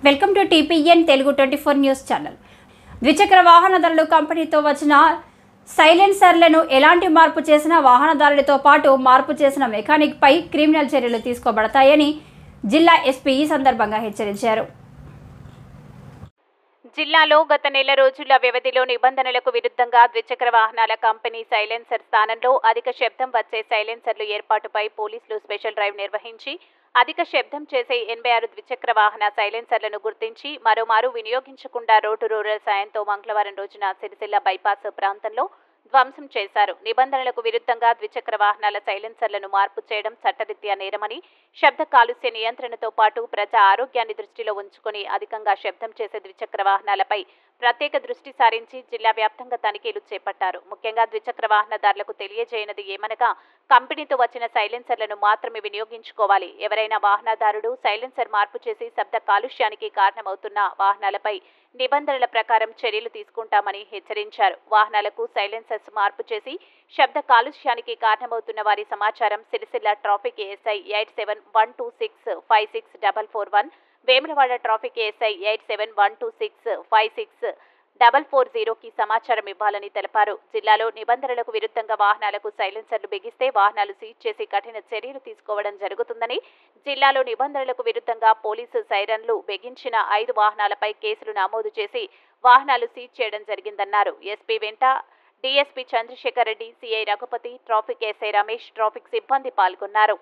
Welcome to TPN Telugu 24 news channel. ద్విచక్ర వాహనదారులు కంపెనీతో వచ్చిన సైలెన్సర్లను ఎలాంటి మార్పు చేసినా వాహనదారులతో పాటు మార్పు చేసిన మెకానిక్ పై క్రిమినల్ చర్యలు తీసుకోబడతాయని జిల్లా ఎస్పీ ఈ సందర్భంగా హెచ్చరించారు. జిల్లాలో గత నెల రోజుల వ్యవధిలో నిబంధనలకు విరుద్ధంగా ద్విచక్ర వాహనాల కంపెనీ సైలెన్సర్ స్థానంలో అధిక శబ్దం వచ్చే సైలెన్సర్లు ఏర్పాటుపై పోలీసులు స్పెషల్ డ్రైవ్ నిర్వహించి అధిక శబ్దం చేసే 86 ద్విచక్ర వాహన సైలెన్సర్లను గుర్తించి మరోమారు వినియోగించకుండా రోడ్డు రూరల్ సాయంతో మంగళవారం రోజున సిరిసిల్ల బైపాస్ ప్రాంతంలో ధ్వంసం చేశారు. నిబంధనలకు విరుద్ధంగా ద్విచక్ర వాహనాల సైలెన్సర్లను మార్పు చేయడం చట్టరీత్యా నేరమని, శబ్ద కాలుష్య నియంత్రణతో పాటు ప్రజా ఆరోగ్యాన్ని దృష్టిలో ఉంచుకుని అధికంగా శబ్దం చేసే ద్విచక్ర వాహనాలపై ప్రత్యేక దృష్టి సారించి జిల్లా వ్యాప్తంగా తనిఖీలు చేపట్టారు. ముఖ్యంగా ద్విచక్ర వాహనదారులకు తెలియజేయనది ఏమనగా కంపెనీతో వచ్చిన సైలెన్సర్లను మాత్రమే వినియోగించుకోవాలి. ఎవరైనా వాహనదారుడు సైలెన్సర్ మార్పు చేసి శబ్ద కాలుష్యానికి కారణమవుతున్న వాహనాలపై నిబంధనల ప్రకారం చర్యలు తీసుకుంటామని హెచ్చరించారు. వాహనాలకు సైలెన్సర్స్ మార్పు చేసి శబ్ద కాలుష్యానికి కారణమవుతున్న వారి సమాచారం Sircilla traffic ASI 8712656441, Vemulawada traffic ASI 8712656440కి సమాచారం ఇవ్వాలని తెలిపారు. జిల్లాలో నిబంధనలకు విరుద్ధంగా వాహనాలకు సైలెన్సర్లు బిగిస్తే వాహనాలు సీజ్ చేసి కఠిన చర్యలు తీసుకోవడం జరుగుతుందని, జిల్లాలో నిబంధనలకు విరుద్ధంగా పోలీసు సైరన్లు బిగించిన 5 వాహనాలపై కేసులు నమోదు చేసి వాహనాలు సీజ్ చేయడం జరిగిందన్నారు. ఎస్పీ వెంట DSP Chandrashekar Reddy, CI Raghupati, traffic SI Ramesh, traffic సిబ్బంది పాల్గొన్నారు.